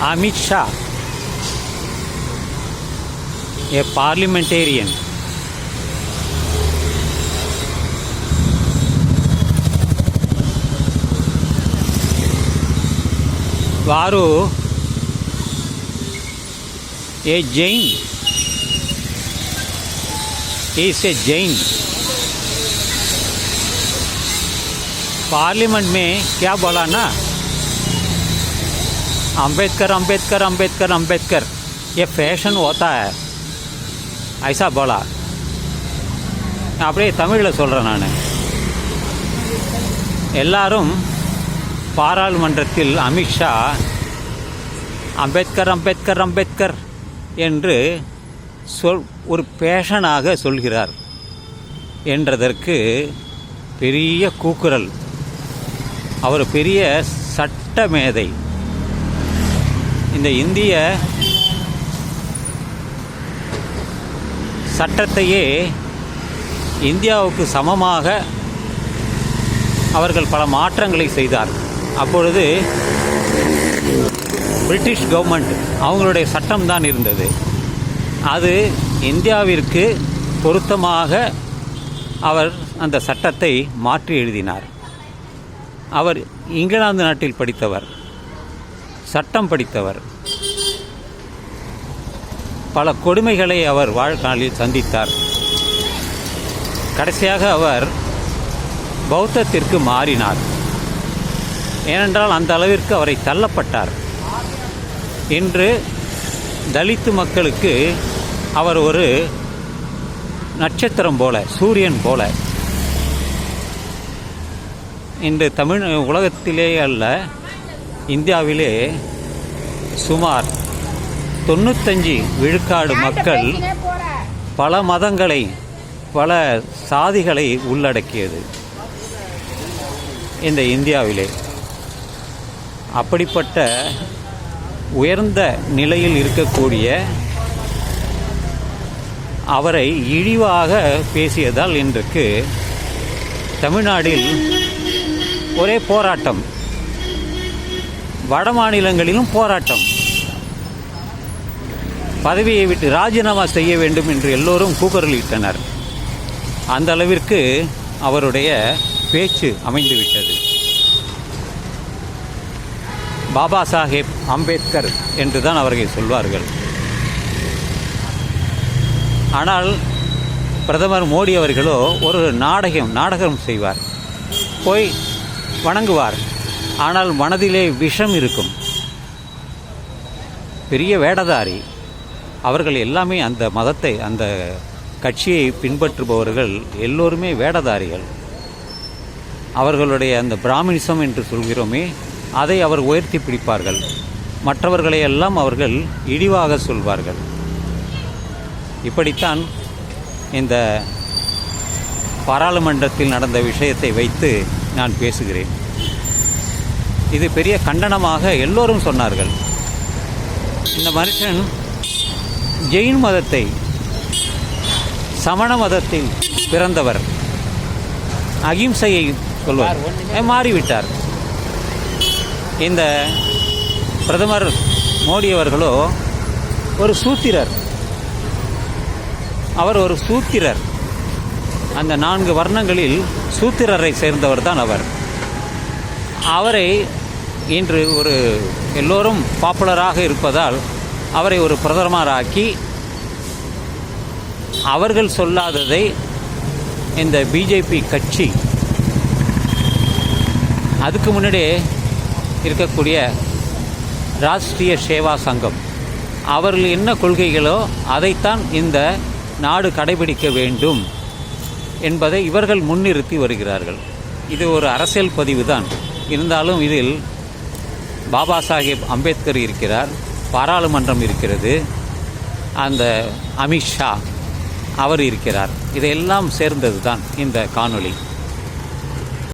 Amit Shah, a parliamentarian, వారు a Jain, he is a Jain. Parliament में क्या बोला ना, अंबेडकर अंबेडकर अंबेडकर अंबेडकर, ये फैशन होता है, ऐसा बोला. அப்படியே தமிழில் சொல்கிறேன் நான். எல்லாரும் பாராளுமன்றத்தில் அமித்ஷா அம்பேத்கர் அம்பேத்கர் அம்பேத்கர் என்று ஒரு பேஷனாக சொல்கிறார் என்றதற்கு பெரிய கூக்குரல். அவர் பெரிய சட்ட மேதை. இந்த இந்திய சட்டத்தையே இந்தியாவுக்கு சமமாக அவர்கள் பல மாற்றங்களை செய்தார். அப்பொழுது பிரிட்டிஷ் கவர்மெண்ட் அவங்களுடைய சட்டம்தான் இருந்தது. அது இந்தியாவிற்கு பொருத்தமாக அவர் அந்த சட்டத்தை மாற்றி எழுதினார். அவர் இங்கிலாந்து நாட்டில் படித்தவர், சட்டம் படித்தவர். பல கொடுமைகளை அவர் வாழ்நாளில் சந்தித்தார். கடைசியாக அவர் பௌத்தத்திற்கு மாறினார். ஏனென்றால் அந்த அளவிற்கு அவரை தள்ளப்பட்டார். இன்று தலித்து மக்களுக்கு அவர் ஒரு நட்சத்திரம் போல, சூரியன் போல. இன்று தமிழ் உலகத்திலே அல்ல, இந்தியாவிலே சுமார் 95 விழுக்காடு மக்கள் பல மதங்களை, பல சாதிகளை உள்ளடக்கியது இந்த இந்தியாவிலே. அப்படிப்பட்ட உயர்ந்த நிலையில் இருக்கக்கூடிய அவரை இழிவாக பேசியதால் இன்றைக்கு தமிழ்நாட்டில் ஒரே போராட்டம், வட மாநிலங்களிலும் போராட்டம். பதவியை விட்டு ராஜினாமா செய்ய வேண்டும் என்று எல்லோரும் கூக்குரலிட்டனர். அந்த அளவிற்கு அவருடைய பேச்சு அமைந்துவிட்டது. பாபா சாஹேப் அம்பேத்கர் என்று தான் அவர்கள் சொல்வார்கள். ஆனால் பிரதமர் மோடி அவர்களோ ஒரு நாடகம் செய்வார், போய் வணங்குவார். ஆனால் மனதிலே விஷம் இருக்கும். பெரிய வேடதாரி அவர்கள். எல்லாமே அந்த மதத்தை, அந்த கட்சியை பின்பற்றுபவர்கள் எல்லோருமே வேடதாரிகள். அவர்களுடைய அந்த பிராமணிசம் என்று சொல்கிறோமே, அதை அவர் உயர்த்தி பிடிப்பார்கள். மற்றவர்களையெல்லாம் அவர்கள் இழிவாக சொல்வார்கள். இப்படித்தான் இந்த பாராளுமன்றத்தில் நடந்த விஷயத்தை வைத்து நான் பேசுகிறேன். இது பெரிய கண்டனமாக எல்லோரும் சொன்னார்கள். இந்த மனுஷன் ஜெயின் மதத்தை, சமண மதத்தில் பிறந்தவர், அகிம்சையை சொல்வார், மாறிவிட்டார். இந்த பிரதமர் மோடி அவர்களோ ஒரு சூத்திரர். அவர் ஒரு சூத்திரர். அந்த 4 வர்ணங்களில் சூத்திரரை சேர்ந்தவர் தான் அவர். அவரை இன்று ஒரு எல்லோரும் பாப்புலராக இருப்பதால் அவரை ஒரு பிரதமராக்கி, அவர்கள் சொல்லாததை இந்த பிஜேபி கட்சி, அதுக்கு முன்னாடியே இருக்கக்கூடிய ராஷ்ட்ரிய சேவா சங்கம், அவர்கள் என்ன கொள்கைகளோ அதைத்தான் இந்த நாடு கடைபிடிக்க வேண்டும் என்பதை இவர்கள் முன்னிறுத்தி வருகிறார்கள். இது ஒரு அரசியல் பதிவு தான். இருந்தாலும் இதில் பாபா சாஹேப் அம்பேத்கர் இருக்கிறார், பாராளுமன்றம் இருக்கிறது, அந்த அமித்ஷா அவர் இருக்கிறார். இதையெல்லாம் சேர்ந்தது தான் இந்த காணொளி.